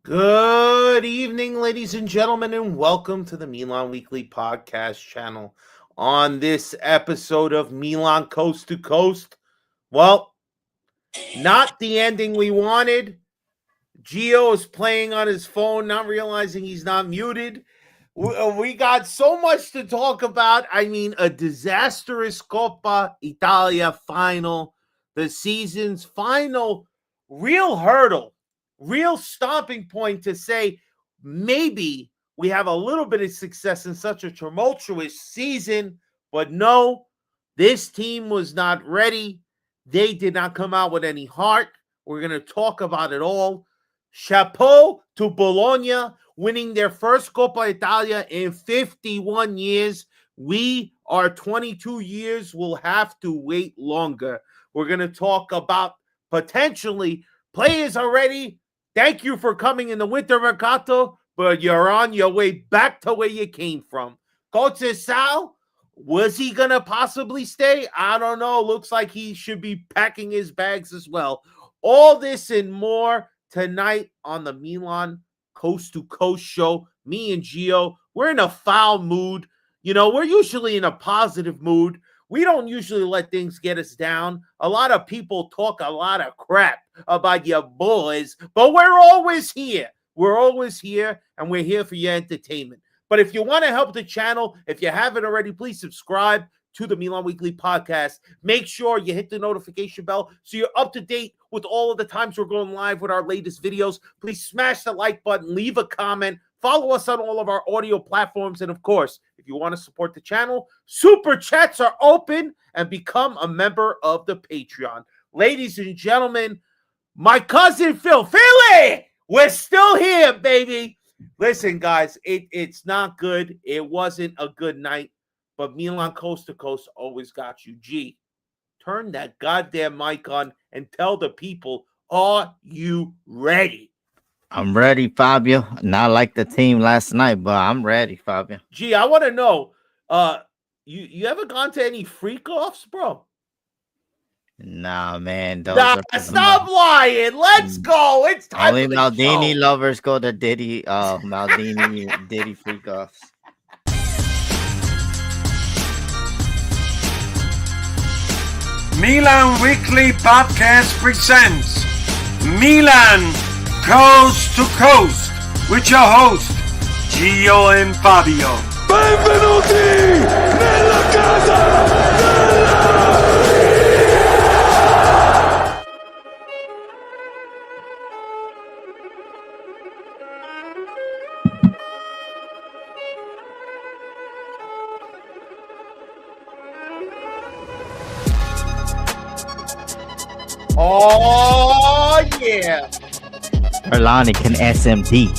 Good evening, ladies and gentlemen, and welcome to the Milan Weekly Podcast channel. On this episode of Milan Coast to Coast, well, not the ending we wanted. Gio is playing on his phone, not realizing he's not muted. We got so much to talk about. I mean, a disastrous Coppa Italia final, the season's final real hurdle, real stomping point to say maybe we have a little bit of success in such a tumultuous season. But no, this team was not ready. They did not come out with any heart. We're going to talk about it all. Chapeau to Bologna, winning their first Coppa Italia in 51 years. We are 22 years. We'll have to wait longer. We're going to talk about potentially players already. Thank you for coming in the winter mercato, but you're on your way back to where you came from. Coach Sal, was he going to possibly stay? I don't know. Looks like he should be packing his bags as well. All this and more tonight on the Milan Coast to Coast show. Me and Gio, we're in a foul mood. You know, we're usually in a positive mood. We don't usually let things get us down. A lot of people talk a lot of crap about your boys, but we're always here. We're always here, and we're here for your entertainment. But if you want to help the channel, if you haven't already, please subscribe to the Milan Weekly Podcast. Make sure you hit the notification bell so you're up to date with all of the times we're going live with our latest videos. Please smash the like button, leave a comment, follow us on all of our audio platforms, and of course, if you want to support the channel, super chats are open and become a member of the Patreon. Ladies and gentlemen, my cousin Philly, we're still here, baby. Listen, guys, it's not good. It wasn't a good night. But Milan Coast to Coast always got you. G, turn that goddamn mic on and tell the people, are you ready? I'm ready, Fabio. Not like the team last night, but I'm ready, Fabio. G, I want to know, you ever gone to any freak offs, bro? Nah, man. Stop lying. Let's go. It's time only for the Maldini show. lovers go to Diddy Diddy freak offs. Milan Weekly Podcast presents Milan Coast to Coast with your host Gio and Fabio. Benvenuti nella casa Oh, yeah. Erlani can SMD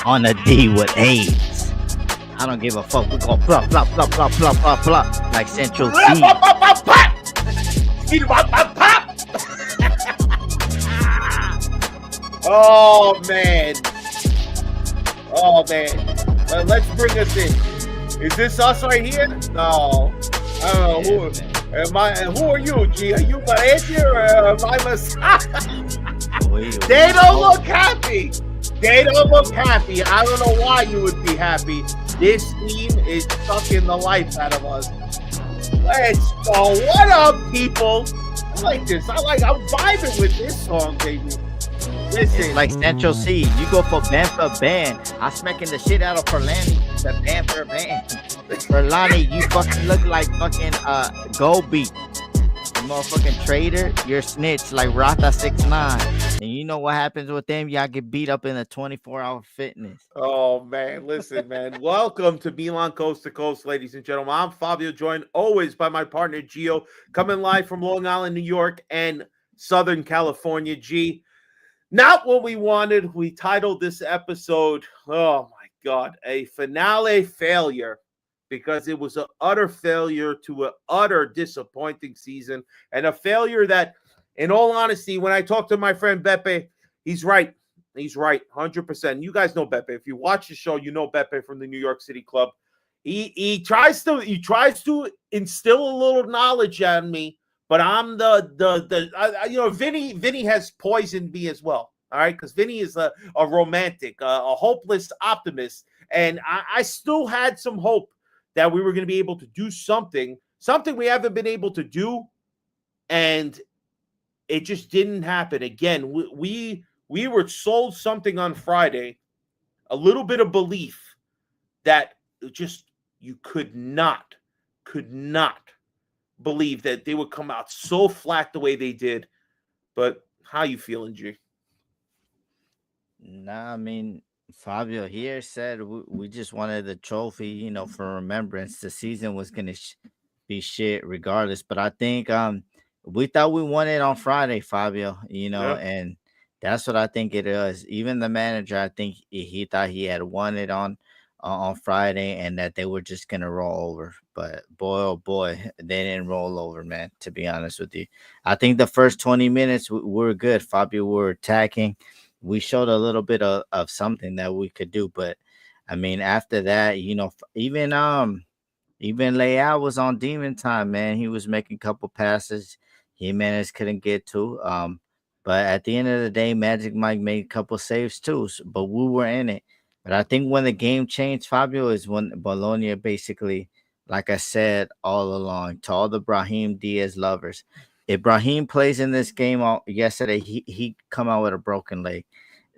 on a D with AIDS. I don't give a fuck. We're going plop, plop, plop, plop, plop, plop, plop, like Central C. Oh, man. Oh, man. Let's bring us in. Is this us right here? No. I don't know. Who are you, G? Are you Valencia or am I They don't look happy. They don't look happy. I don't know why you would be happy. This team is sucking the life out of us. Let's go. What up, people? I like this. I'm vibing with this song, baby. Listen. It's like Central C. You go for band for band. I'm smacking the shit out of Perlani. The band for band. Perlani, you fucking look like fucking Gold Beat. You motherfucking traitor. You're snitch like Rata 6ix9ine. And you know what happens with them? Y'all get beat up in a 24-hour fitness. Oh, man. Listen, man. Welcome to Milan Coast to Coast, ladies and gentlemen. I'm Fabio, joined always by my partner, Gio, coming live from Long Island, New York, and Southern California. G, not what we wanted. We titled this episode, oh, my God, a finale failure, because it was an utter failure to an utter disappointing season, and a failure that, in all honesty, when I talk to my friend Beppe, he's right. He's right, 100%. You guys know Beppe. If you watch the show, you know Beppe from the New York City Club. He tries to instill a little knowledge on me, but I'm Vinny has poisoned me as well. All right, because Vinny is a romantic, a hopeless optimist, and I still had some hope that we were going to be able to do something we haven't been able to do, and it just didn't happen. Again, we were sold something on Friday, a little bit of belief that just you could not believe that they would come out so flat the way they did. But how you feeling, G? Nah, I mean, Fabio here said we just wanted the trophy, for remembrance. The season was gonna be shit regardless, but I think we thought we won it on Friday, Fabio. Yeah. And that's what I think it is. Even the manager, I think he thought he had won it on Friday, and that they were just gonna roll over. But boy, oh boy, they didn't roll over, man. To be honest with you, I think the first 20 minutes we were good. Fabio were attacking. We showed a little bit of something that we could do, but I mean, after that, even Leao was on demon time, man. He was making a couple passes Jimenez couldn't get to. But at the end of the day, Magic Mike made a couple saves too. But we were in it. But I think when the game changed, Fabio, is when Bologna basically, like I said all along, to all the Brahim Diaz lovers, if Brahim plays in this game yesterday, he come out with a broken leg.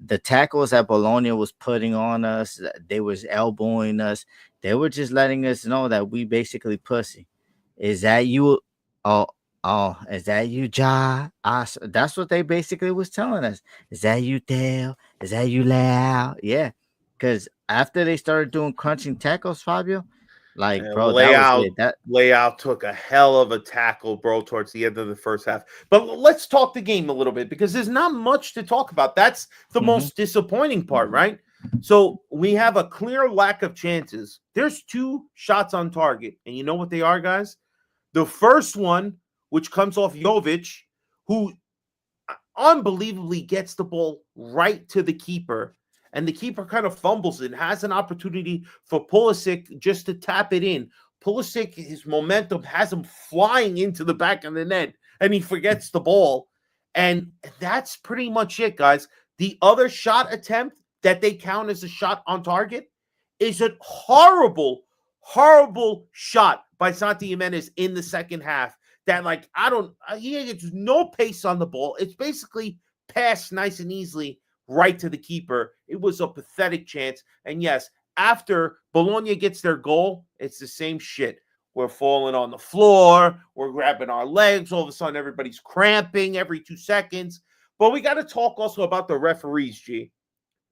The tackles that Bologna was putting on us, they was elbowing us. They were just letting us know that we basically pussy. Is that you? Oh, is that you, Ja? That's what they basically was telling us. Is that you, Dale? Is that you, Lau? Yeah, because after they started doing crunching tackles, Fabio, like, And bro, that was it. layout took a hell of a tackle, bro, towards the end of the first half. But let's talk the game a little bit because there's not much to talk about. That's the Mhm. most disappointing part, right? So we have a clear lack of chances. There's 2 shots on target, and you know what they are, guys? The first one, which comes off Jovic, who unbelievably gets the ball right to the keeper, and the keeper kind of fumbles it, has an opportunity for Pulisic just to tap it in. Pulisic, his momentum has him flying into the back of the net, and he forgets the ball. And that's pretty much it, guys. The other shot attempt that they count as a shot on target is a horrible, horrible shot by Santi Jimenez in the second half. That, like, he gets no pace on the ball. It's basically passed nice and easily right to the keeper. It was a pathetic chance. And yes, after Bologna gets their goal, it's the same shit. We're falling on the floor. We're grabbing our legs. All of a sudden, everybody's cramping every 2 seconds. But we got to talk also about the referees, G,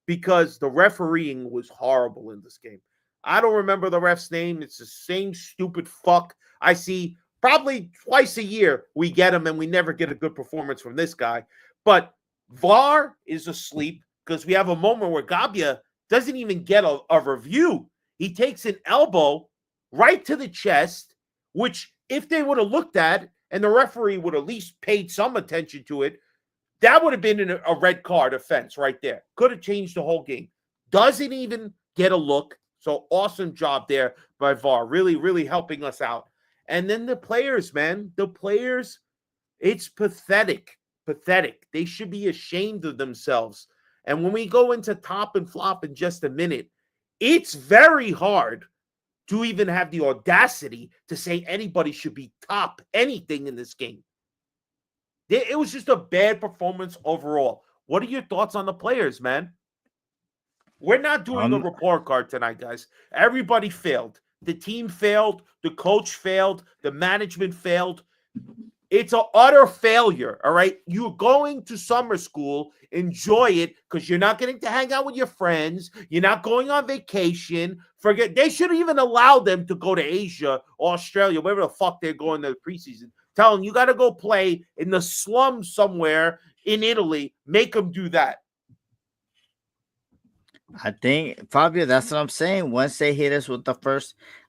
because the refereeing was horrible in this game. I don't remember the ref's name. It's the same stupid fuck I see probably twice a year. We get him, and we never get a good performance from this guy. But VAR is asleep because we have a moment where Gabia doesn't even get a review. He takes an elbow right to the chest, which if they would have looked at and the referee would at least paid some attention to it, that would have been a red card offense right there. Could have changed the whole game. Doesn't even get a look. So awesome job there by VAR. Really, really helping us out. And then the players, man. The players, it's pathetic. Pathetic. They should be ashamed of themselves. And when we go into top and flop in just a minute, it's very hard to even have the audacity to say anybody should be top anything in this game. It was just a bad performance overall. What are your thoughts on the players, man? We're not doing a report card tonight, guys. Everybody failed. The team failed. The coach failed. The management failed. It's an utter failure, all right? You're going to summer school. Enjoy it because you're not getting to hang out with your friends. You're not going on vacation. Forget. They should even allow them to go to Asia, Australia, wherever the fuck they're going to the preseason. Tell them you got to go play in the slums somewhere in Italy. Make them do that. I think, Fabio, that's what I'm saying. Once they hit us with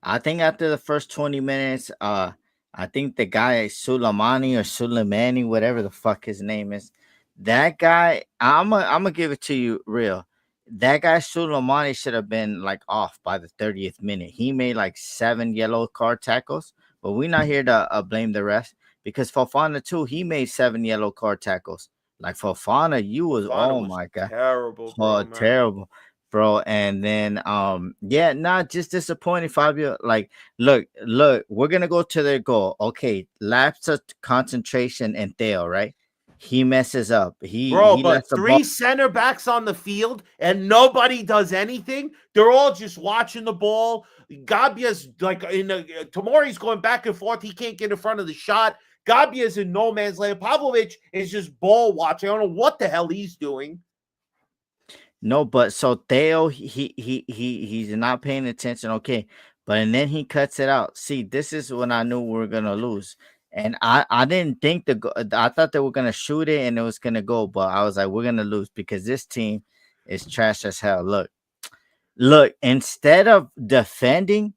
I think after the first 20 minutes, I think the guy Suleimani or Suleimani, whatever the fuck his name is, that guy, I'm gonna give it to you real. That guy Suleimani should have been like off by the 30th minute. He made like 7 yellow card tackles, but we're not here to blame the refs because Fofana too. He made 7 yellow card tackles. Like Fofana, you was Fofana oh was my god, terrible, oh bro, man. terrible, bro. And then yeah, not just disappointing, Fabio. Like, look, we're gonna go to their goal. Okay, lapse of concentration and Theo, right? He messes up. Bro, He lets but the ball. three center backs on the field and nobody does anything. They're all just watching the ball. Gabia's like Tomori's going back and forth. He can't get in front of the shot. Gabia's in no man's land. Pavlovic is just ball watching. I don't know what the hell he's doing. No, but so Theo, he's not paying attention. Okay, but and then he cuts it out. See, this is when I knew we were gonna lose, and I didn't think I thought they were gonna shoot it and it was gonna go, but I was like, we're gonna lose because this team is trash as hell. Look, instead of defending,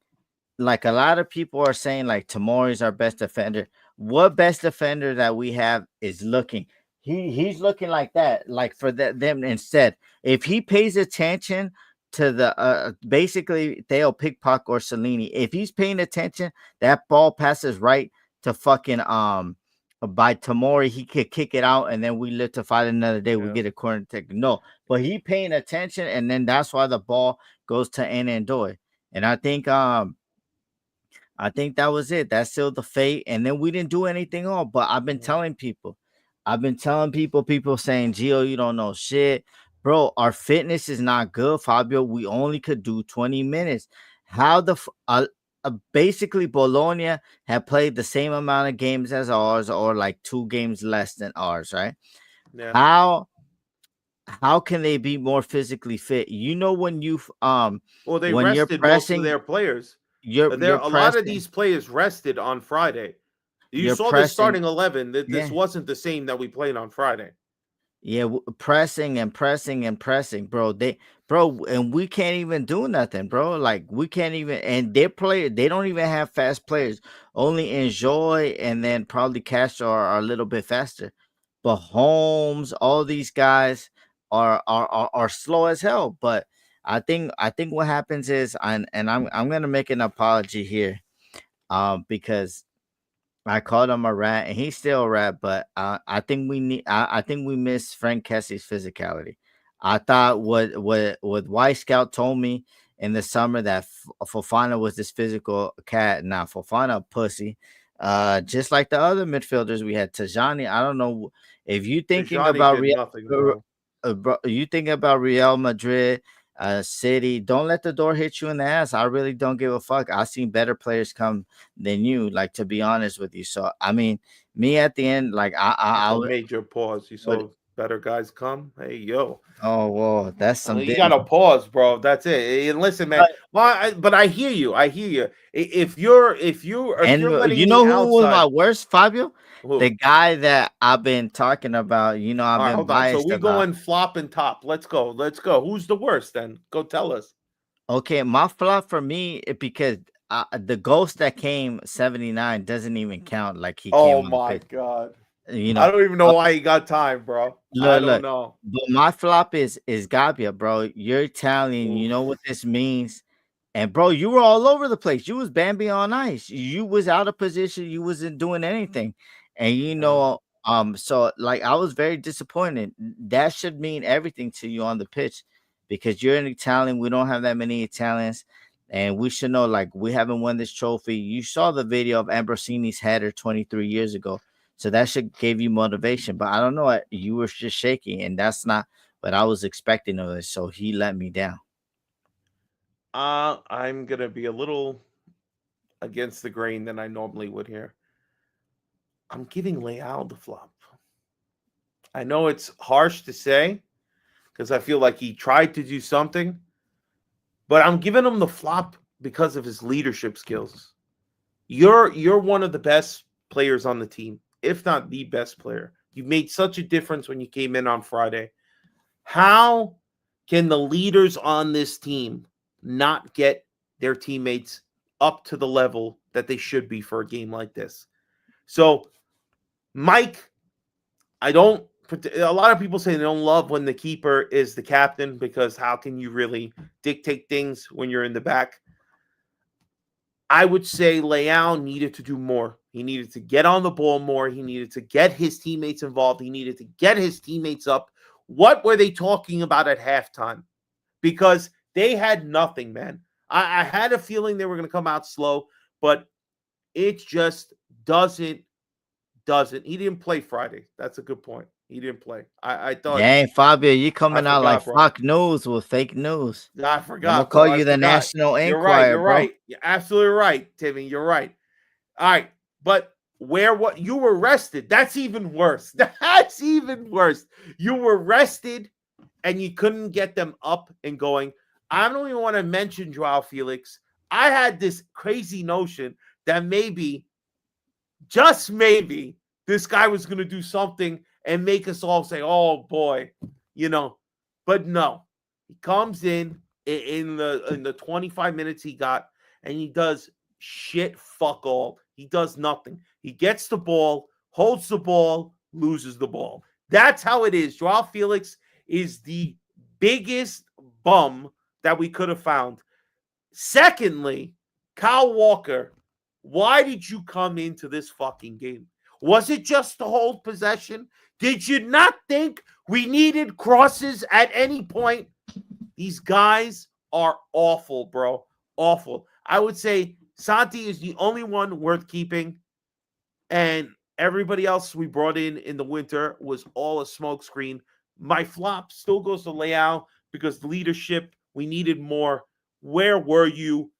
like a lot of people are saying, like Tamori's our best defender. What best defender that we have is looking. He's looking like that, like for them instead. If he pays attention to the basically Theo Pickpock or Cellini, if he's paying attention, that ball passes right to fucking by Tamori, he could kick it out and then we live to fight another day. We Yeah. get a corner kick. No, but he paying attention, and then that's why the ball goes to Anandoy. And I think that was it. That sealed the fate. And then we didn't do anything all. But I've been telling people saying, Gio, you don't know shit. Bro, our fitness is not good, Fabio. We only could do 20 minutes. How basically Bologna had played the same amount of games as ours, or like 2 games less than ours, right? Yeah. How can they be more physically fit? You know, when you Well, they when you're rested most of pressing, their players. you're A lot of pressing, these players rested on Friday. You you're saw the pressing. starting 11. This Yeah. wasn't the same that we played on Friday. Yeah, pressing and pressing and pressing, bro. And we can't even do nothing, bro. Like we can't even, and they don't even have fast players. Only Enjoy and then probably Castro are a little bit faster. But Holmes, all these guys are slow as hell. But I think what happens is, I'm gonna make an apology here, because I called him a rat, and he's still a rat. But I think we need. I think we miss Frank Kessie's physicality. I thought what White Scout told me in the summer that Fofana was this physical cat. Now Fofana a pussy. Just like the other midfielders we had, Tajani. I don't know if you thinking Johnny about did nothing, bro. You think about Real Madrid, City. Don't let the door hit you in the ass. I really don't give a fuck. I've seen better players come than you, like, to be honest with you. So I mean, me at the end, like I So would. major pause. You Would saw better guys come. Hey, yo. oh whoa, that's some You damn. got to pause, bro. That's it. And listen, man. But, But I hear you. I hear you. If and you're letting you the know who was outside, my worst, Fabio? The who? guy that I've been talking about. You know, I've All right, been hold on. So biased we about. going flop and top. Let's go. Let's go. Who's the worst then? Go tell us. Okay, my flop for me, because the ghost that came 79 doesn't even count. Like he Oh came on the my pitch. god. You I know, don't even know why he got time, bro. I don't look. know. But my flop is Gabia, bro. You're Italian. You know what Oof. this means. And bro, you were all over the place. You was Bambi on ice. You was out of position. You wasn't doing anything. And so like I was very disappointed. That should mean everything to you on the pitch, because you're an Italian. We don't have that many Italians. And we should know, like, we haven't won this trophy. You saw the video of Ambrosini's header 23 years ago. So that should give you motivation. But I don't know. You were just shaky, and that's not what I was expecting of it. So he let me down. I'm gonna be a little against the grain than I normally would here. I'm giving Leal the flop. I know it's harsh to say because I feel like he tried to do something, but I'm giving him the flop because of his leadership skills. You're one of the best players on the team, if not the best player. You made such a difference when you came in on Friday. How can the leaders on this team not get their teammates up to the level that they should be for a game like this? So, Mike, a lot of people say they don't love when the keeper is the captain, because how can you really dictate things when you're in the back? I would say Leao needed to do more. He needed to get on the ball more. He needed to get his teammates involved. He needed to get his teammates up. What were they talking about at halftime? Because they had nothing, man. I had a feeling they were going to come out slow, but it just doesn't. He didn't play Friday. That's a good point. He didn't play. I thought. Dang, Fabio, you coming out like bro. Fox News with fake news. I I'm forgot. gonna call bro. you the National You're Enquirer, bro. right. You're absolutely right, Timmy. You're right. All right, but what you were rested? That's even worse. That's even worse. You were rested, and you couldn't get them up and going. I don't even want to mention Joao Felix. I had this crazy notion that maybe, just maybe, this guy was going to do something and make us all say, "Oh boy," But no, he comes in the 25 minutes he got, and he does shit fuck all. He does nothing. He gets the ball, holds the ball, loses the ball. That's how it is. Joao Felix is the biggest bum that we could have found. Secondly, Kyle Walker, why did you come into this fucking game? Was it just to hold possession? Did you not think we needed crosses at any point? These guys are awful, bro. Awful. I would say Santi is the only one worth keeping, and everybody else we brought in the winter was all a smokescreen. My flop still goes to Leao because the leadership, we needed more. Where were you?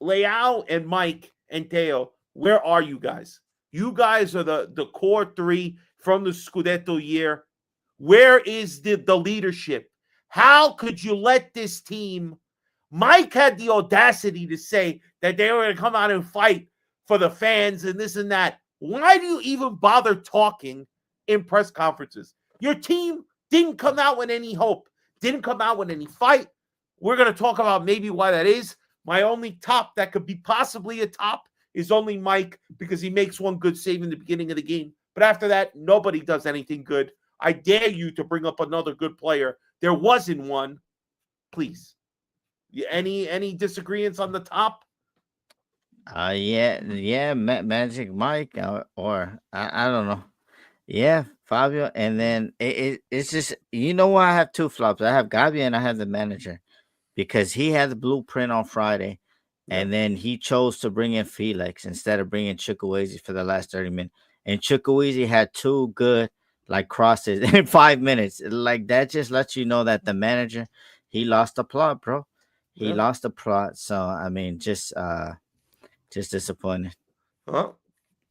Leao and Mike and Teo, where are you guys? You guys are the core three from the Scudetto year. Where is the leadership? How could you let this team? Mike had the audacity to say that they were going to come out and fight for the fans and this and that. Why do you even bother talking in press conferences? Your team didn't come out with any hope, didn't come out with any fight. We're going to talk about maybe why that is. My only top that could be possibly a top is only Mike because he makes one good save in the beginning of the game. But after that, nobody does anything good. I dare you to bring up another good player. There wasn't one. Please. Any disagreements on the top? Magic Mike or I don't know. Yeah, Fabio, and then it's just why I have two flops. I have Gabi and I have the manager because he had the blueprint on Friday, and then he chose to bring in Felix instead of bringing Chukwueze for the last 30 minutes. And Chukwueze had two good crosses in 5 minutes. That just lets you know that the manager, he lost the plot, bro. He lost the plot. So I mean, just disappointed. Well,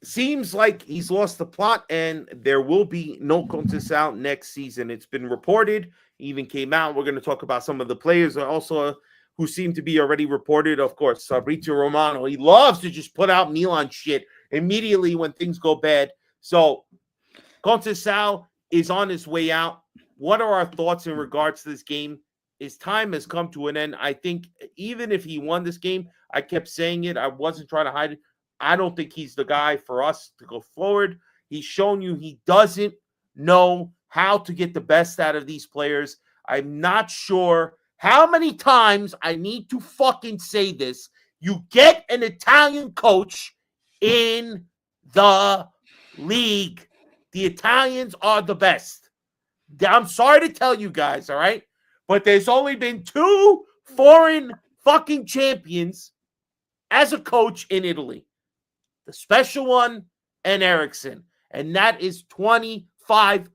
seems like he's lost the plot, and there will be no Conceição next season. It's been reported, even came out. We're going to talk about some of the players also who seem to be already reported. Of course, Fabrizio Romano, he loves to just put out Milan shit immediately when things go bad. So Conceição is on his way out. What are our thoughts in regards to this game? His time has come to an end. I think even if he won this game, I kept saying it. I wasn't trying to hide it. I don't think he's the guy for us to go forward. He's shown you he doesn't know how to get the best out of these players. I'm not sure how many times I need to fucking say this. You get an Italian coach in the league. The Italians are the best. I'm sorry to tell you guys, all right? But there's only been 2 foreign fucking champions as a coach in Italy. The special one and Ericsson. And that is 25,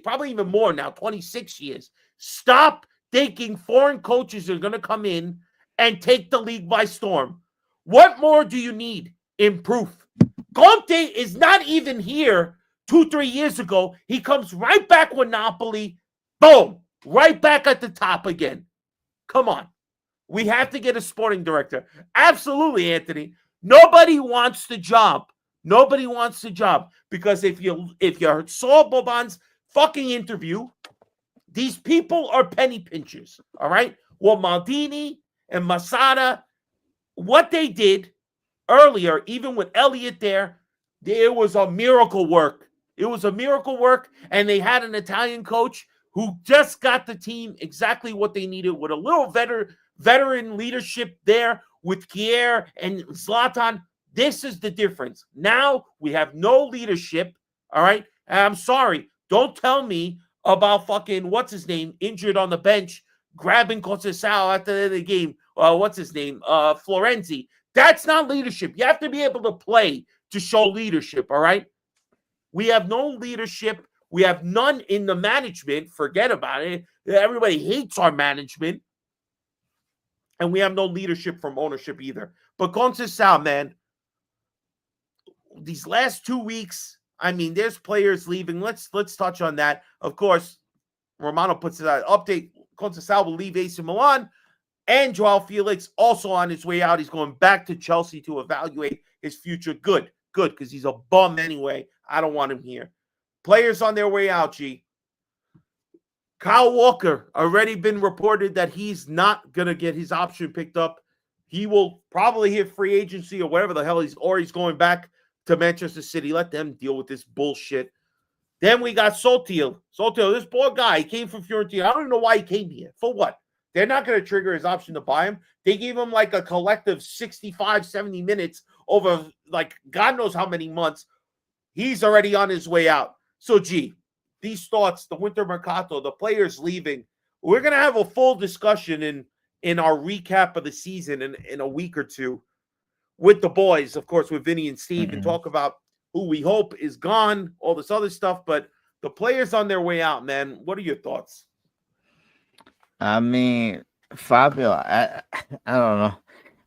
probably even more now, 26 years. Stop thinking foreign coaches are going to come in and take the league by storm. What more do you need in proof? Conte is not even here 2-3 years ago. He comes right back with Napoli. Boom. Right back at the top again. Come on. We have to get a sporting director. Absolutely, Anthony. Nobody wants the job. Nobody wants the job. Because if you saw Boban's fucking interview, these people are penny pinchers. All right? Well, Maldini and Masada, what they did earlier, even with Elliott there was a miracle work. It was a miracle work, and they had an Italian coach who just got the team exactly what they needed with a little veteran leadership there with Kier and Zlatan. This is the difference. Now we have no leadership. All right. And I'm sorry. Don't tell me about fucking what's his name injured on the bench, grabbing Conceição at the end of the game. What's his name? Florenzi. That's not leadership. You have to be able to play to show leadership. All right. We have no leadership. We have none in the management. Forget about it. Everybody hates our management. And we have no leadership from ownership either. But Conceição, man, these last 2 weeks, I mean, there's players leaving. Let's touch on that. Of course, Romano puts it out. Update, Conceição will leave AC Milan. And Joao Felix also on his way out. He's going back to Chelsea to evaluate his future. Good, because he's a bum anyway. I don't want him here. Players on their way out, G. Kyle Walker, already been reported that he's not going to get his option picked up. He will probably hit free agency or whatever the hell he's going back to Manchester City. Let them deal with this bullshit. Then we got Sotil. Sotil, this poor guy, he came from Fiorentina. I don't even know why he came here. For what? They're not going to trigger his option to buy him. They gave him like a collective 65, 70 minutes over like God knows how many months. He's already on his way out. So, G, these thoughts, the winter mercato, the players leaving, we're going to have a full discussion in our recap of the season in a week or two with the boys, of course, with Vinny and Steve, and talk about who we hope is gone, all this other stuff. But the players on their way out, man, what are your thoughts? I mean, Fabio, I don't know.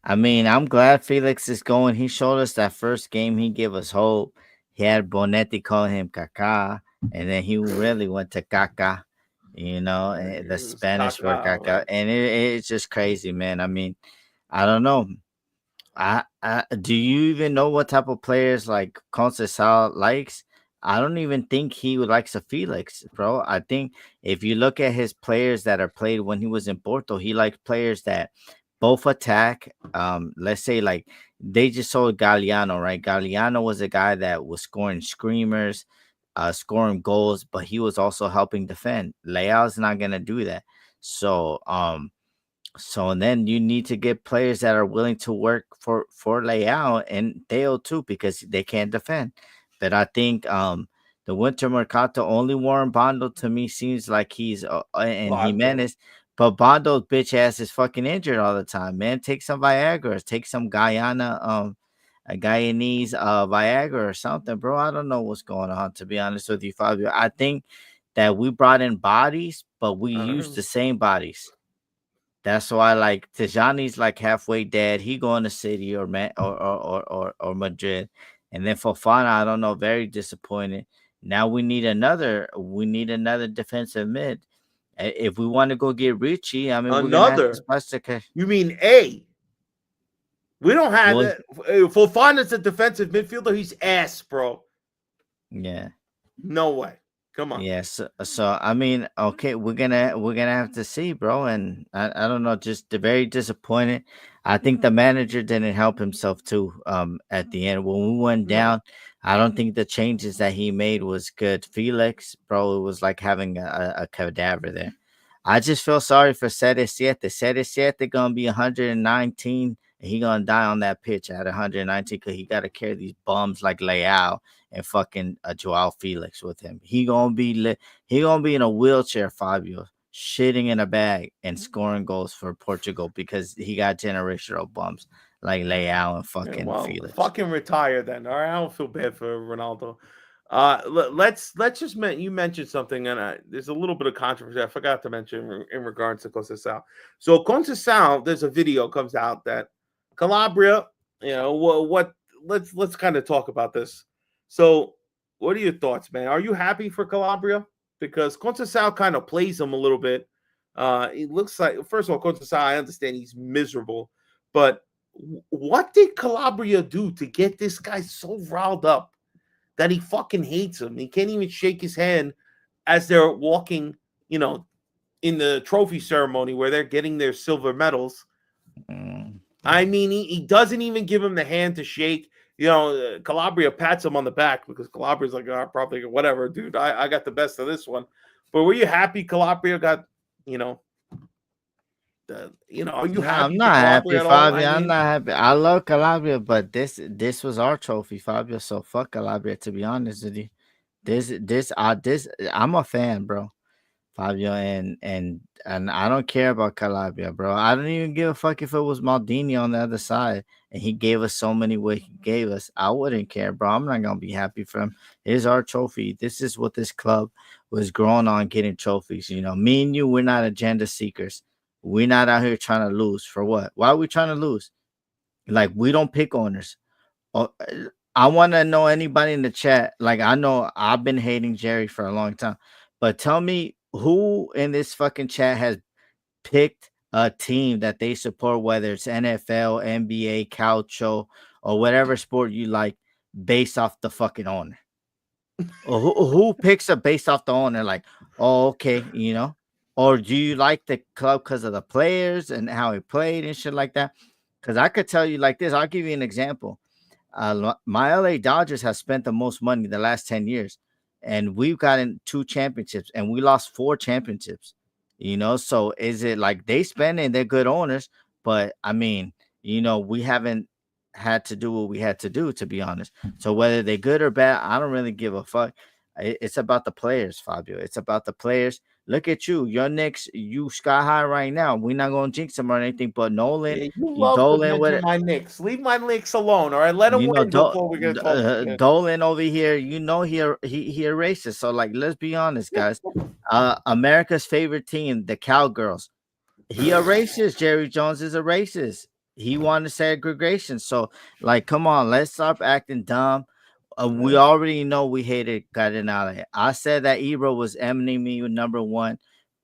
I mean, I'm glad Felix is going. He showed us that first game. He gave us hope. He had Bonetti calling him Kaká, and then he really went to Kaká, the Spanish for Kaká. Right? And it's just crazy, man. I mean, I don't know. Do you even know what type of players like Conceição likes? I don't even think he likes a Felix, bro. I think if you look at his players that are played when he was in Porto, he liked players that both attack. Let's say like they just sold Galliano, right? Galliano was a guy that was scoring screamers, scoring goals, but he was also helping defend. Leao's not gonna do that. So then you need to get players that are willing to work for Leao and Theo too, because they can't defend. But I think the winter mercato, only Warren Bondo to me seems like he's and Jimenez, but Bondo's bitch ass is fucking injured all the time, man. Take some Viagra, take some a Guyanese Viagra or something, bro. I don't know what's going on, to be honest with you, Fabio. I think that we brought in bodies, but we used the same bodies. That's why, like, Tijani's like halfway dead. He going to City or Madrid. And then Fofana, I don't know, very disappointed. Now we need another defensive mid. If we want to go get Richie, I mean, another. You mean A? We don't have it. Fofana's a defensive midfielder. He's ass, bro. Yeah. No way. Come on. Yes. So I mean, okay, we're gonna have to see, bro. And I don't know, just very disappointed. I think the manager didn't help himself too. At the end when we went down, I don't think the changes that he made was good. Felix, bro, it was like having a cadaver there. I just feel sorry for Sete. Sete gonna be 119. And he gonna die on that pitch at 119 because he gotta carry these bums like Leao and fucking Joao Felix with him. He gonna be in a wheelchair, Fabio, shitting in a bag and scoring goals for Portugal because he got generational bums like Leao and fucking Felix. Fucking retire then. All right, I don't feel bad for Ronaldo. Let's just you mentioned something, and there's a little bit of controversy I forgot to mention in regards to Conceição. So Conceição, there's a video comes out that Calabria, let's kind of talk about this. So, what are your thoughts, man? Are you happy for Calabria? Because Conceição kind of plays him a little bit. It looks like, first of all, Conceição, I understand he's miserable, but what did Calabria do to get this guy so riled up that he fucking hates him? He can't even shake his hand as they're walking, in the trophy ceremony where they're getting their silver medals. I mean, he doesn't even give him the hand to shake. Calabria pats him on the back because Calabria's like, probably whatever, dude. I got the best of this one. But were you happy Calabria got, Are you No, happy I'm for not happy, Calabria at all? Fabio. I'm not happy. I love Calabria, but this was our trophy, Fabio. So fuck Calabria. To be honest with you, this I'm a fan, bro. Fabio, and I don't care about Calabria, bro. I don't even give a fuck if it was Maldini on the other side and he gave us so many what he gave us. I wouldn't care, bro. I'm not gonna be happy for him. Here's our trophy. This is what this club was growing on, getting trophies. Me and you, we're not agenda seekers. We're not out here trying to lose. For what? Why are we trying to lose? Like, we don't pick owners. Oh, I want to know anybody in the chat. Like, I know I've been hating Jerry for a long time, but tell me who in this fucking chat has picked a team that they support, whether it's NFL, NBA, Calcio, or whatever sport you like, based off the fucking owner. Or who picks up based off the owner? Like, oh, okay, or do you like the club because of the players and how he played and shit like that? Because I could tell you like this. I'll give you an example. My LA Dodgers have spent the most money the last 10 years, and we've gotten 2 championships, and we lost 4 championships. So is it like they spend and they're good owners? But I mean, we haven't had to do what we had to be honest. So whether they're good or bad, I don't really give a fuck. It's about the players, Fabio. It's about the players. Look at you, your Knicks, you sky high right now. We're not gonna jinx them or anything, but Nolan, Yeah, you you love to Dolan with mention it. my Knicks. Leave my Knicks alone, all right? Let them win before we're gonna talk again. Dolan over here, he a racist. So like, let's be honest, guys. America's favorite team, the Cowgirls. He a racist. Jerry Jones is a racist. He wanted segregation. So like, come on, let's stop acting dumb. We already know we hated Cardinale. I said that Ebro was enemy number one,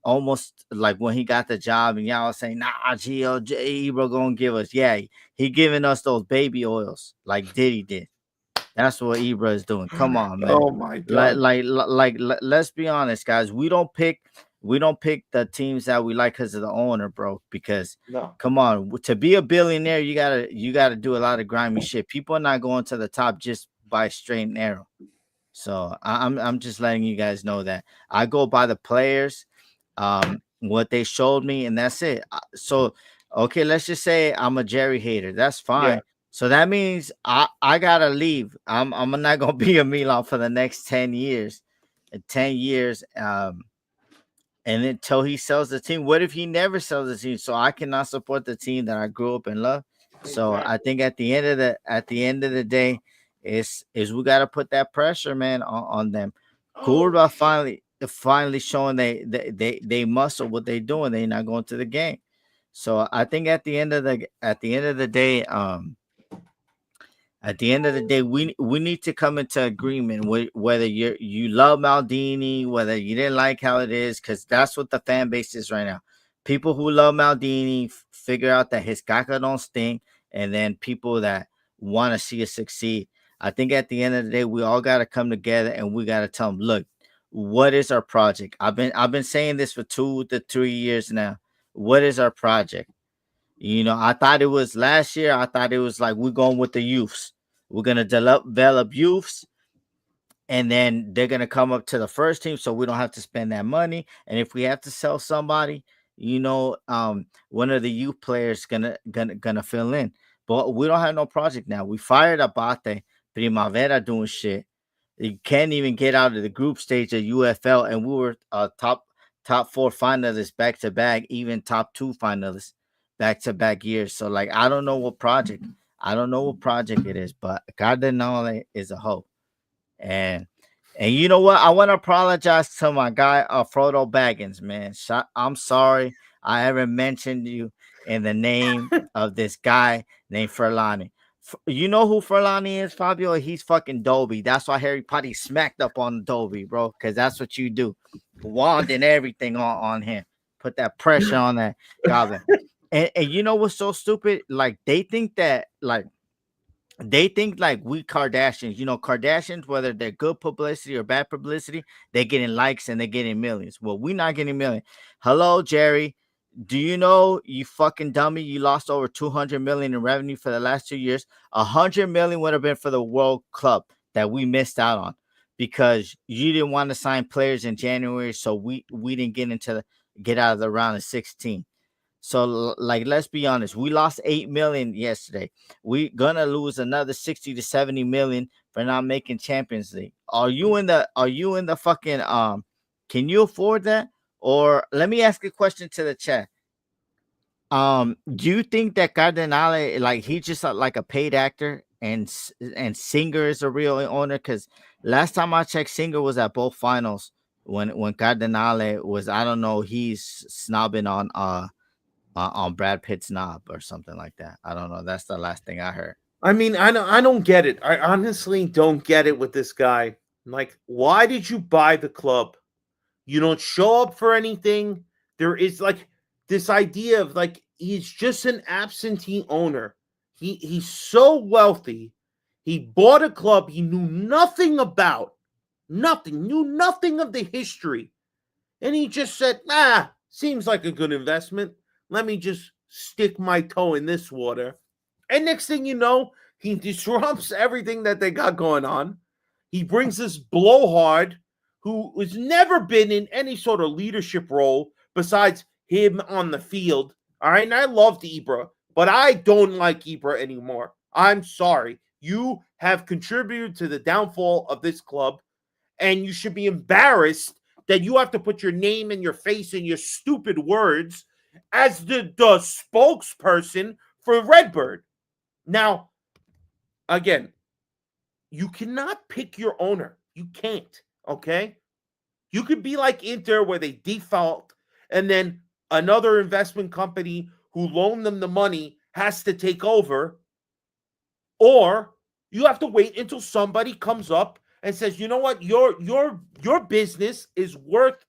almost like when he got the job, and y'all was saying, nah, Gio, Ebro gonna give us. Yeah, he giving us those baby oils like Diddy did. That's what Ibra is doing. Come on, man. Oh my god. Let's be honest, guys. We don't pick the teams that we like because of the owner, bro. Because No. come on, to be a billionaire, you gotta do a lot of grimy shit. People are not going to the top just by straight and narrow. So I'm just letting you guys know that I go by the players, what they showed me, and that's it. So okay, let's just say I'm a Jerry hater. That's fine. Yeah. So that means I gotta leave. I'm not gonna be a Milan for the next 10 years. 10 years. And until he sells the team. What if he never sells the team? So I cannot support the team that I grew up and love. So I think at the end of the day, is we gotta put that pressure, man, on them. Kurva finally showing they muscle what they doing. They're not going to the game. So I think at the end of the day, we need to come into agreement with whether you love Maldini, whether you didn't like how it is, because that's what the fan base is right now. People who love Maldini figure out that his caca don't stink, and then people that want to see us succeed. I think at the end of the day, we all got to come together and we got to tell them, look, what is our project? I've been saying this for 2 to 3 years now. What is our project? I thought it was last year. I thought it was like we're going with the youths. We're gonna develop youths, and then they're gonna come up to the first team, so we don't have to spend that money. And if we have to sell somebody, one of the youth players gonna fill in. But we don't have no project now. We fired Abate, Primavera doing shit. You can't even get out of the group stage of UFL, and we were top 4 finalists back to back, even top 2 finalists back to back years. So like, I don't know what project it is, but Cardinale is a hoe. And you know what? I want to apologize to my guy, Frodo Baggins, man. I'm sorry I ever mentioned you in the name of this guy named Furlani. You know who Furlani is, Fabio? He's fucking Dobie. That's why Harry Potter smacked up on Dobie, bro, because that's what you do. Wand and everything on him. Put that pressure on that goblin. And you know what's so stupid? Like, they think we Kardashians, Kardashians, whether they're good publicity or bad publicity, they're getting likes and they're getting millions. Well, we're not getting millions. Hello, Jerry. Do you know, you fucking dummy, you lost over 200 million in revenue for the last 2 years? 100 million would have been for the World Club that we missed out on because you didn't want to sign players in January, so we didn't get out of the round of 16. So, like, let's be honest. We lost 8 million yesterday. We gonna lose another 60 to 70 million for not making Champions League. Are you in the? Are you in the fucking? Can you afford that? Or let me ask a question to the chat. Do you think that Cardinale, like, he's just like a paid actor, and Singer is a real owner? Because last time I checked, Singer was at both finals when Cardinale was. I don't know. He's snobbing on Brad Pitt's knob or something like that. I don't know. That's the last thing I heard. I mean, I don't get it. I honestly don't get it with this guy. Like, why did you buy the club? You don't show up for anything. There is like this idea of like he's just an absentee owner. He's so wealthy. He bought a club he knew nothing about. Knew nothing of the history. And he just said, seems like a good investment. Let me just stick my toe in this water. And next thing you know, he disrupts everything that they got going on. He brings this blowhard who has never been in any sort of leadership role besides him on the field. All right. And I loved Ibra, but I don't like Ibra anymore. I'm sorry. You have contributed to the downfall of this club, and you should be embarrassed that you have to put your name and your face and your stupid words as the spokesperson for Redbird. Now, again, you cannot pick your owner. You can't, okay? You could be like Inter where they default and then another investment company who loaned them the money has to take over, or you have to wait until somebody comes up and says, you know what, your business is worth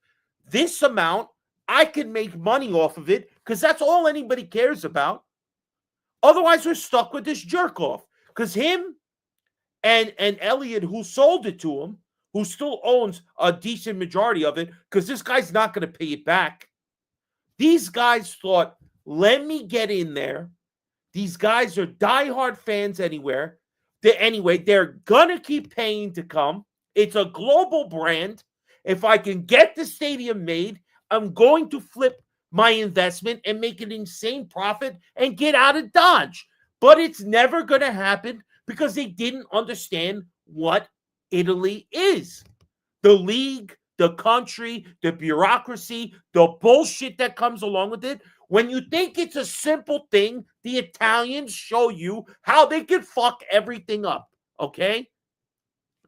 this amount. I can make money off of it because that's all anybody cares about. Otherwise, we're stuck with this jerk off because him and Elliot, who sold it to him, who still owns a decent majority of it, because this guy's not going to pay it back. These guys thought, let me get in there. These guys are diehard fans anywhere. They're going to keep paying to come. It's a global brand. If I can get the stadium made, I'm going to flip my investment and make an insane profit and get out of Dodge. But it's never going to happen because they didn't understand what Italy is. The league, the country, the bureaucracy, the bullshit that comes along with it. When you think it's a simple thing, the Italians show you how they can fuck everything up, okay?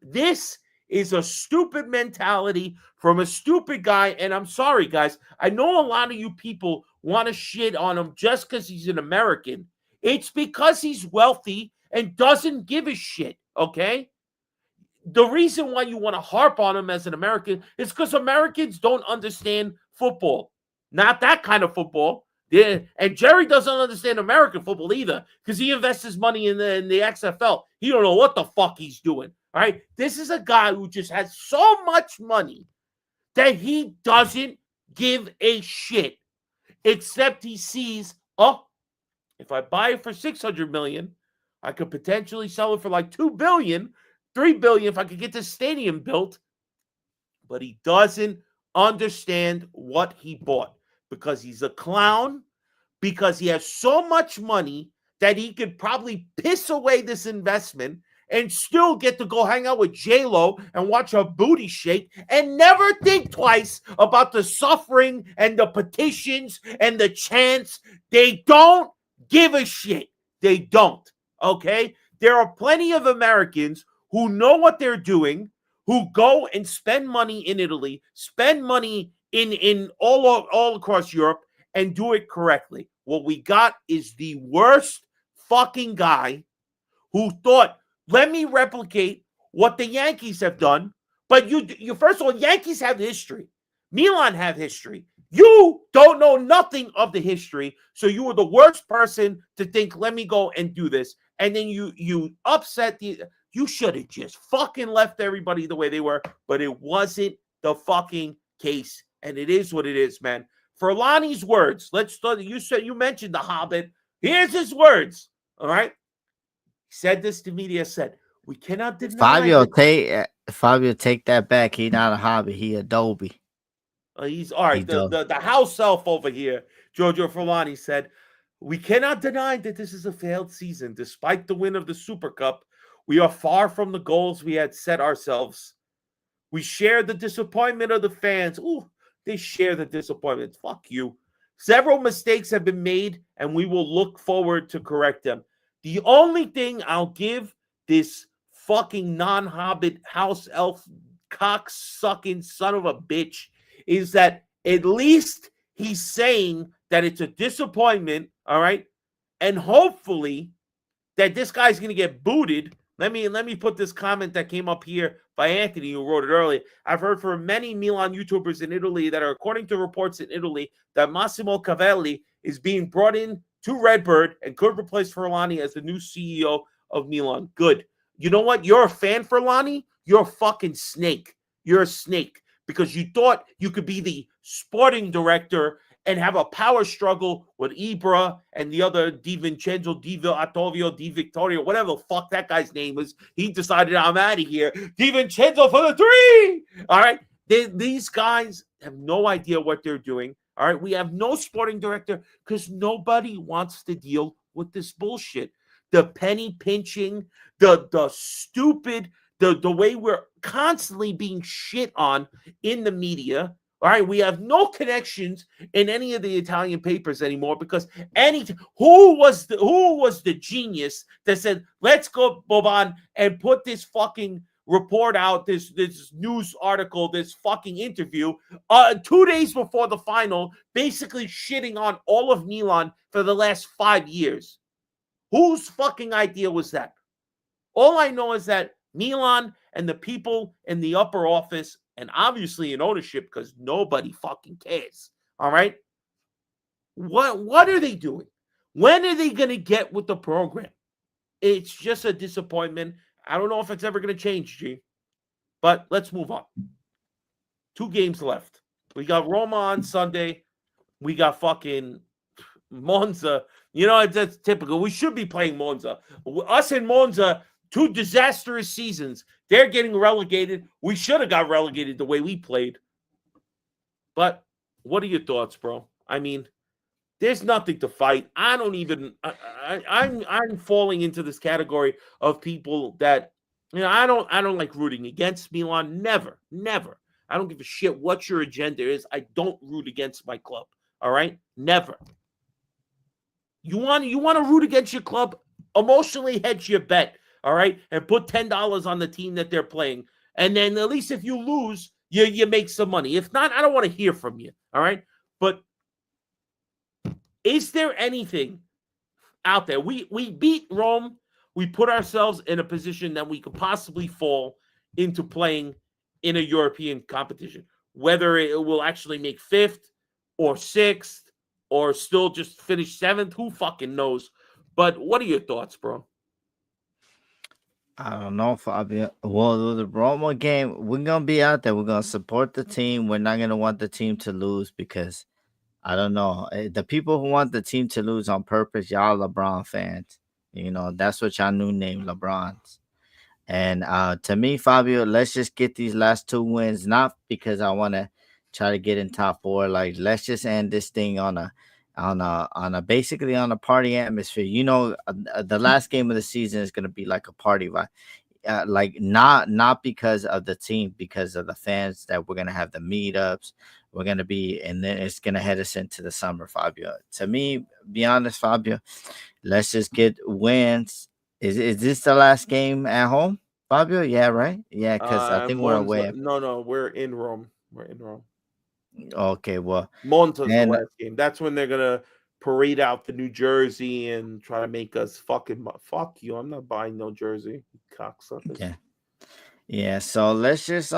This is a stupid mentality from a stupid guy, and I'm sorry, guys. I know a lot of you people want to shit on him just because he's an American. It's because he's wealthy and doesn't give a shit, okay? The reason why you want to harp on him as an American is because Americans don't understand football. Not that kind of football. Yeah, and Jerry doesn't understand American football either because he invests his money in the XFL. He don't know what the fuck he's doing. All right, this is a guy who just has so much money that he doesn't give a shit, except he sees, if I buy it for 600 million, I could potentially sell it for like 2 billion, 3 billion if I could get the stadium built. But he doesn't understand what he bought because he's a clown, because he has so much money that he could probably piss away this investment and still get to go hang out with J-Lo and watch her booty shake and never think twice about the suffering and the petitions and the chants. They don't give a shit. They don't, okay? There are plenty of Americans who know what they're doing, who go and spend money in Italy, spend money in all across Europe, and do it correctly. What we got is the worst fucking guy who thought, let me replicate what the Yankees have done. But you first of all, Yankees have history. Milan have history. You don't know nothing of the history, so you were the worst person to think, let me go and do this. And then you upset the... You should have just fucking left everybody the way they were, but it wasn't the fucking case. And it is what it is, man. For Lonnie's words, let's start. You mentioned the Hobbit. Here's his words. All right. He said this to media, said, we cannot deny Fabio, take that back. He not a Hobbit. He Adobe. He's all He right. The, does. the the house elf over here, Giorgio Forlani, said, "We cannot deny that this is a failed season. Despite the win of the Super Cup, we are far from the goals we had set ourselves. We share the disappointment of the fans. Ooh, they share the disappointment. Fuck you. Several mistakes have been made, and we will look forward to correct them. The only thing I'll give this fucking non-hobbit house elf cock-sucking son of a bitch is that at least he's saying that it's a disappointment, all right? And hopefully that this guy's going to get booted. Let me put this comment that came up here by Anthony, who wrote it earlier. I've heard from many Milan YouTubers in Italy that are, according to reports in Italy, that Massimo Cavelli is being brought in to Redbird and could replace Furlani as the new CEO of Milan. Good. You know what? You're a fan, Furlani. You're a fucking snake. You're a snake because you thought you could be the sporting director and have a power struggle with Ibra and the other Di Vincenzo, Di Attovio, Di Vittorio, whatever the fuck that guy's name is. He decided I'm out of here. Di Vincenzo for the three. All right. These guys have no idea what they're doing. All right. We have no sporting director because nobody wants to deal with this bullshit. The penny pinching, the stupid, the way we're constantly being shit on in the media. All right, we have no connections in any of the Italian papers anymore because who was the genius that said let's go Boban and put this fucking report out, this news article, this fucking interview 2 days before the final, basically shitting on all of Milan for the last 5 years. Whose fucking idea was that? All I know is that Milan and the people in the upper office and obviously in ownership because nobody fucking cares. All right. What are they doing? When are they going to get with the program? It's just a disappointment. I don't know if it's ever going to change, G. But let's move on. 2 games left. We got Roma on Sunday. We got fucking Monza. You know, that's typical. We should be playing Monza. Us and Monza, 2 disastrous seasons. They're getting relegated. We should have got relegated the way we played. But what are your thoughts, bro? I mean, there's nothing to fight. I don't even. I'm falling into this category of people that I don't like rooting against Milan. Never. I don't give a shit what your agenda is. I don't root against my club. All right, never. You want to root against your club? Emotionally hedge your bet. All right, and put $10 on the team that they're playing, and then at least if you lose, you make some money. If not, I don't want to hear from you. All right, but is there anything out there? We beat Rome. We put ourselves in a position that we could possibly fall into playing in a European competition. Whether it will actually make 5th or 6th or still just finish 7th, who fucking knows? But what are your thoughts, bro? I don't know, Fabio. Well, the Roma game, we're gonna be out there. We're gonna support the team. We're not gonna want the team to lose because I don't know. The people who want the team to lose on purpose, y'all LeBron fans. You know, that's what y'all new name LeBrons. And to me, Fabio, let's just get these last 2 wins, not because I want to try to get in top 4. Like, let's just end this thing on a basically on a party atmosphere. You know, the last game of the season is gonna be like a party vibe. Like not because of the team, because of the fans that we're gonna have the meetups. We're gonna be, and then it's gonna head us into the summer, Fabio. To me, be honest, Fabio, let's just get wins. Is this the last game at home, Fabio? Yeah, right. Yeah, because I think we're Monza. away. No, we're in Rome. Okay, well, Monza's the and last game. That's when they're gonna parade out the New Jersey and try to make us fuck you. I'm not buying no jersey, you cocksuckers. yeah. Yeah, so let's just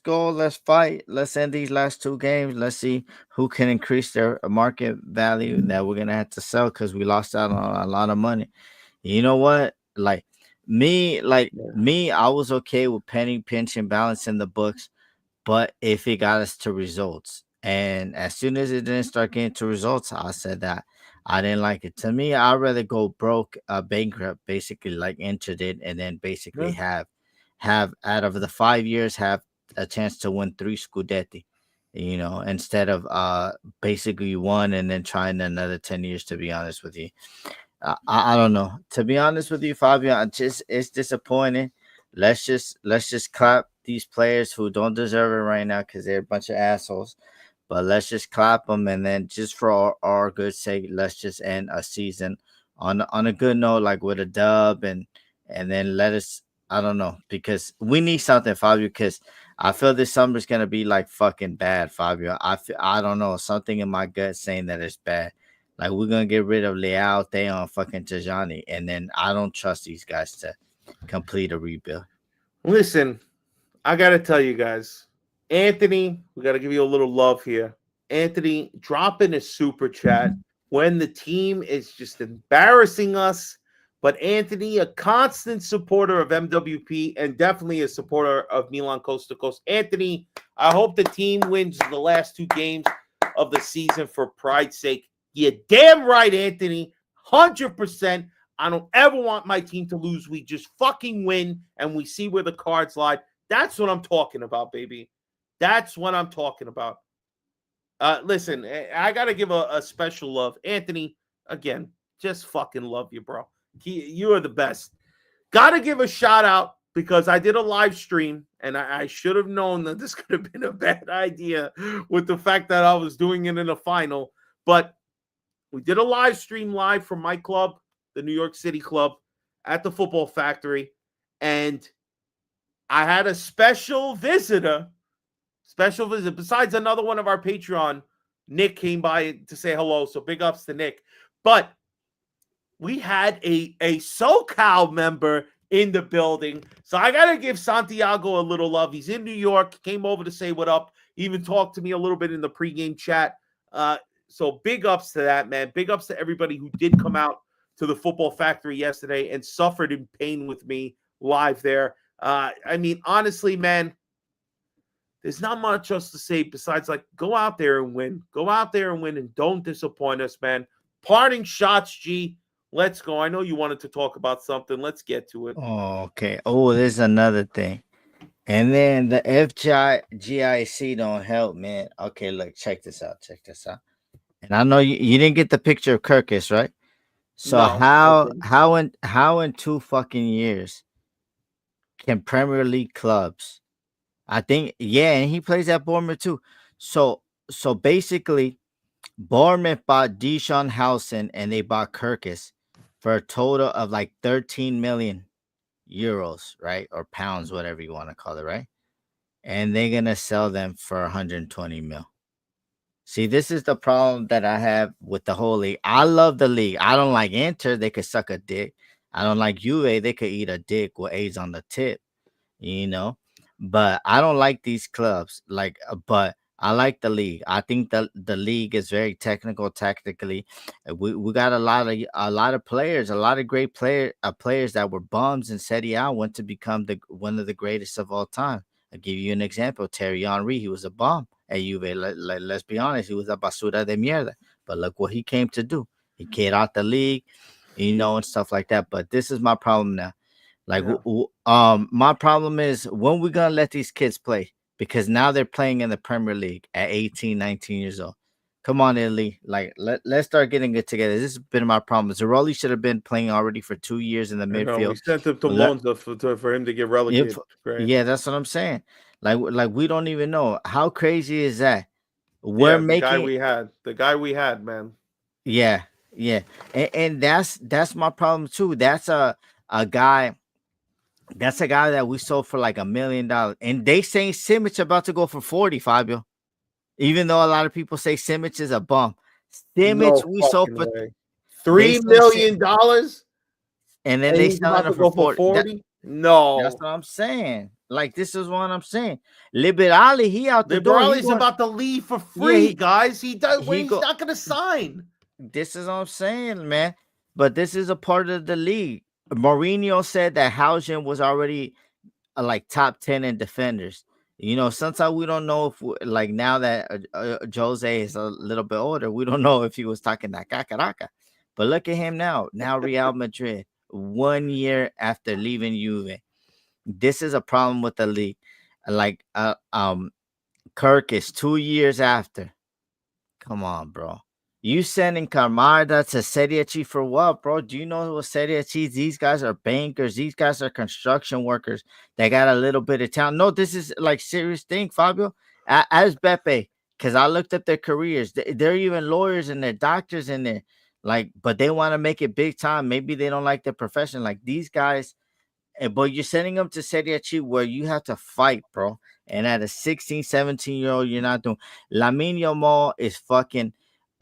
go, let's fight, let's end these last 2 games. Let's see who can increase their market value that we're gonna have to sell because we lost out on a lot of money. You know what? Yeah. Me, I was okay with penny pinching, balancing the books, but if it got us to results, and as soon as it didn't start getting to results, I said that I didn't like it. To me, I'd rather go broke, bankrupt, basically like entered it, and then basically Yeah. have out of the 5 years have a chance to win 3 scudetti. instead of basically one and then trying another 10 years, to be honest with you. I don't know. To be honest with you, Fabio, it's disappointing. Let's just clap these players who don't deserve it right now because they're a bunch of assholes. But let's just clap them, and then just for our good sake, let's just end a season on a good note, like with a dub, and then let us. I don't know, because we need something, Fabio. Because I feel this summer's gonna be like fucking bad, Fabio. I don't know, something in my gut saying that it's bad. Like we're gonna get rid of Leao, Theon, fucking Tajani, and then I don't trust these guys to complete a rebuild. Listen, I got to tell you guys, Anthony, we got to give you a little love here. Anthony, drop in a super chat when the team is just embarrassing us. But Anthony, a constant supporter of MWP and definitely a supporter of Milan Coast to Coast. Anthony, I hope the team wins the last 2 games of the season for pride's sake. You're damn right, Anthony. 100%. I don't ever want my team to lose. We just fucking win and we see where the cards lie. That's what I'm talking about, baby. That's what I'm talking about. Listen, I got to give a special love. Anthony, again, just fucking love you, bro. You are the best. Got to give a shout out because I did a live stream and I should have known that this could have been a bad idea with the fact that I was doing it in a final. But we did a live stream live from my club, the New York City club, at the Football Factory. And I had a special visitor. Besides another one of our Patreon, Nick came by to say hello. So big ups to Nick. But we had a SoCal member in the building. So I got to give Santiago a little love. He's in New York, came over to say what up, even talked to me a little bit in the pregame chat. So big ups to that, man. Big ups to everybody who did come out to the Football Factory yesterday and suffered in pain with me live there. I mean, honestly, man, there's not much else to say besides, like, go out there and win. Go out there and win and don't disappoint us, man. Parting shots, G. Let's go. I know you wanted to talk about something. Let's get to it. Oh, okay. Oh, there's another thing. And then the FGIC don't help, man. Okay, look, check this out. And I know you didn't get the picture of Kirkus, right? So No, how in 2 fucking years can Premier League clubs? I think, yeah, and he plays at Bournemouth too. So basically, Bournemouth bought Deshaun Howson and they bought Kirkus for a total of like 13 million euros, right? Or pounds, whatever you want to call it, right? And they're gonna sell them for 120 mil. See, this is the problem that I have with the whole league. I love the league. I don't like Inter. They could suck a dick. I don't like Juve. They could eat a dick with A's on the tip, you know. But I don't like these clubs. But I like the league. I think the league is very technical, tactically. We got a lot of players, a lot of great players that were bums in Serie A went to become one of the greatest of all time. I'll give you an example. Thierry Henry, he was a bum at Juve. Let's be honest, he was a basura de mierda. But look what he came to do. He came out the league, and stuff like that. But this is my problem now. My problem is when we gonna let these kids play, because now they're playing in the Premier League at 18, 19 years old. Come on, Italy. Like, let's start getting it together. This has been my problem. Zeroli should have been playing already for 2 years in the midfield. We sent him to Monza for him to get relegated. Yeah, that's what I'm saying. Like we don't even know. How crazy is that? The guy we had, man. Yeah. And that's my problem too. That's a guy. That's a guy that we sold for like $1 million. And they saying Simic about to go for 40, Fabio. Even though a lot of people say Simic is a bum. Simic we sold for $3 million. And then they sell it for 40. No. That's what I'm saying. Like, this is what I'm saying. Liberali, he out the door. Liberali's about to leave for free, guys. He's not going to sign. This is what I'm saying, man. But this is a part of the league. Mourinho said that Hausen was already like top 10 in defenders. Sometimes we don't know if, like, now that Jose is a little bit older, we don't know if he was talking that cacaraka. But look at him now. Now Real Madrid, 1 year after leaving Juve. This is a problem with the league. Like, Kirk is 2 years after. Come on, bro. You sending Camarda to Serie C for what, bro? Do you know what Serie C? These guys are bankers. These guys are construction workers. They got a little bit of talent. No, this is like serious thing, Fabio. As Beppe, because I looked up their careers. They're even lawyers and they're doctors in there. Like, but they want to make it big time. Maybe they don't like their profession. Like these guys, but you're sending them to Serie C where you have to fight, bro. And at a 16, 17-year-old, you're not doing. Lamine Yamal is fucking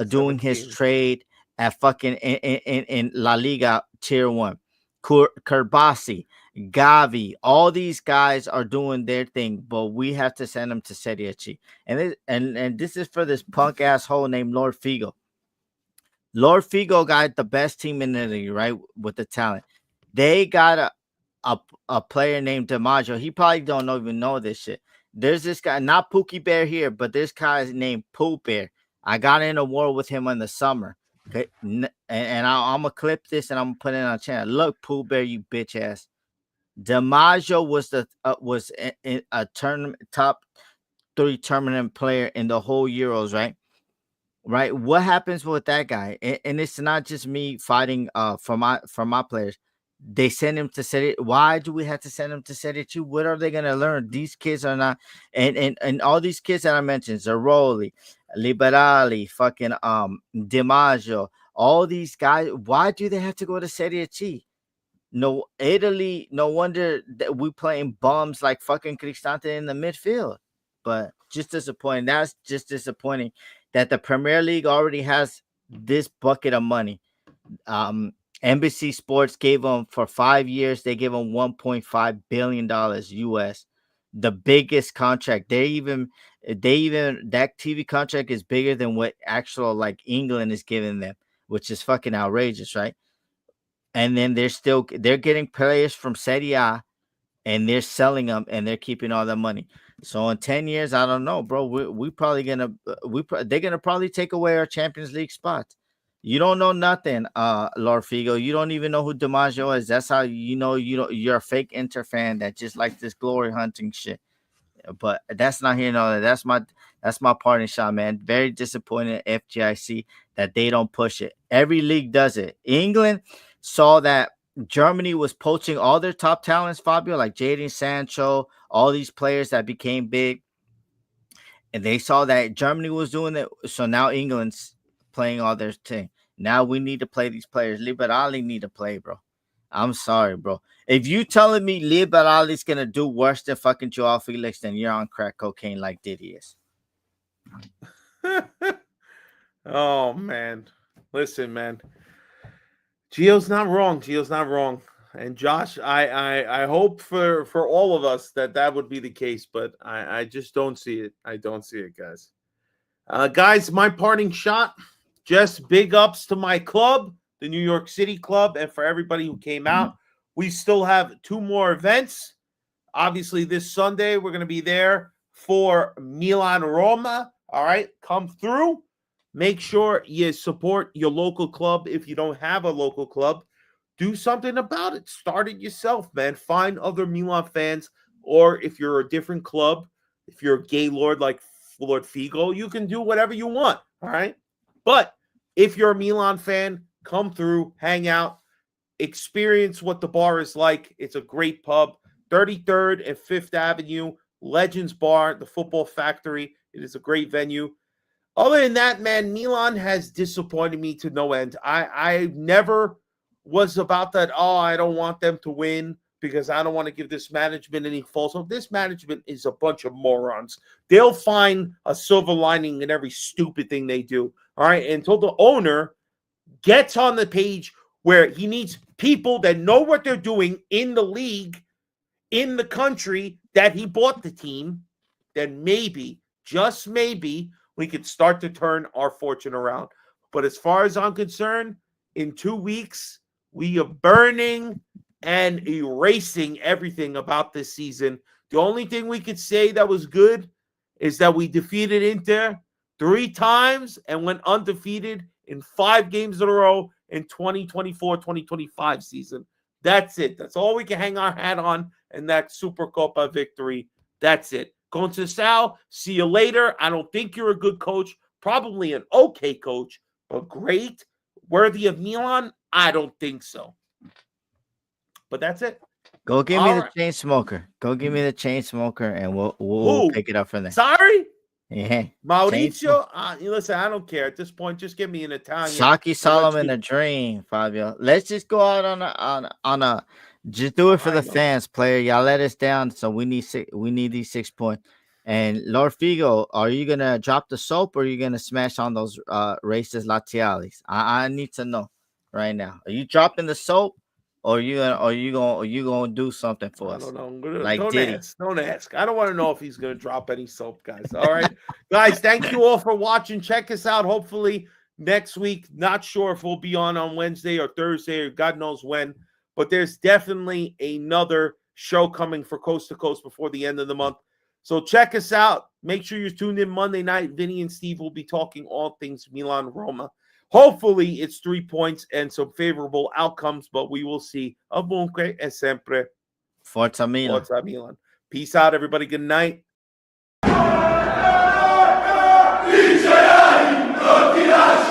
doing his 17. trade at fucking in La Liga Tier 1. Kerbasi, Gavi, all these guys are doing their thing, but we have to send them to Serie C. And this is for this punk asshole named Lord Figo. Lord Figo got the best team in Italy, right? With the talent. They got a player named DiMaggio. He probably don't even know this shit. There's this guy, not Pookie Bear here, but this guy named Pooh Bear. I got in a war with him in the summer. Okay, and I'm gonna clip this and I'm gonna put it on channel. Look, Pooh Bear, you bitch ass. DiMaggio was a tournament top 3 tournament player in the whole Euros, right? Right. What happens with that guy? And it's not just me fighting for my players. They send him to Serie. Why do we have to send him to Serie 2? What are they gonna learn? These kids are not, and all these kids that I mentioned, Zaroli, Liberali, fucking DiMaggio, all these guys. Why do they have to go to Serie C? No, Italy. No wonder that we playing bums like fucking Cristante in the midfield. But just disappointing. That's just disappointing that the Premier League already has this bucket of money. NBC Sports gave them for 5 years. They gave them $1.5 billion US, the biggest contract. They even that TV contract is bigger than what actual like England is giving them, which is fucking outrageous, right? And then they're getting players from Serie A, and they're selling them, and they're keeping all the money. So in 10 years, I don't know, bro. We probably gonna they're gonna probably take away our Champions League spots. You don't know nothing, Lord Figo. You don't even know who DiMaggio is. That's how you know you're a fake Inter fan that just like this glory hunting shit. But that's not here nor there. That's my parting shot, man. Very disappointed at FGIC that they don't push it. Every league does it. England saw that Germany was poaching all their top talents, Fabio, like Jadon Sancho, all these players that became big. And they saw that Germany was doing it. So now England's playing all their thing. Now we need to play these players. Liberali need to play, bro. I'm sorry, bro. If you telling me Liberali's going to do worse than fucking Joao Felix, then you're on crack cocaine like Diddy is. Oh, man. Listen, man. Gio's not wrong. Gio's not wrong. And Josh, I hope for all of us that would be the case, but I just don't see it. I don't see it, guys. Guys, my parting shot, just big ups to my club, the New York City club, and for everybody who came out. We still have 2 more events. Obviously, this Sunday, we're going to be there for Milan Roma. All right, come through. Make sure you support your local club. If you don't have a local club, do something about it. Start it yourself, man. Find other Milan fans, or if you're a different club, if you're a gay lord like Lord Figo, you can do whatever you want, all right? But if you're a Milan fan, come through, hang out, experience what the bar is like. It's a great pub, 33rd and 5th Avenue, Legends Bar, the Football Factory. It is a great venue. Other than that, man, Milan has disappointed me to no end. I never was about that, I don't want them to win because I don't want to give this management any false hope. This management is a bunch of morons. They'll find a silver lining in every stupid thing they do, all right? Until the owner gets on the page where he needs people that know what they're doing in the league, in the country that he bought the team, then maybe, just maybe, we could start to turn our fortune around. But as far as I'm concerned, in 2 weeks, we are burning and erasing everything about this season. The only thing we could say that was good is that we defeated Inter 3 times and went undefeated in 5 games in a row in 2024-2025 season. That's it. That's all we can hang our hat on, and that Super Coppa victory. That's it. Conceição, see you later. I don't think you're a good coach. Probably an okay coach, but great. Worthy of Milan? I don't think so. But that's it. Go give All me the right. chain smoker. Go give me the chain smoker, and we'll pick it up from there. Sorry? Yeah. Maurizio? Listen, I don't care. At this point, just give me an Italian. Saki Solomon a dream, Fabio. Let's just go out on a just do it for the fans, player. Y'all let us down, so we need these 6 points. And Lord Figo, are you gonna drop the soap or are you gonna smash on those racist laziales? I need to know right now. Are you dropping the soap or are you gonna do something for us? I don't know. Like don't Diddy. ask. Don't ask. I don't want to know if he's going to drop any soap, guys. All right. Guys, thank you all for watching. Check us out. Hopefully next week. Not sure if we'll be on Wednesday or Thursday or God knows when. But there's definitely another show coming for Coast to Coast before the end of the month. So check us out. Make sure you're tuned in Monday night. Vinny and Steve will be talking all things Milan Roma. Hopefully, it's 3 points and some favorable outcomes, but we will see. Ovunque e sempre. Forza Milan. Forza Milan. Peace out, everybody. Good night. Vincerai, non ti lascio.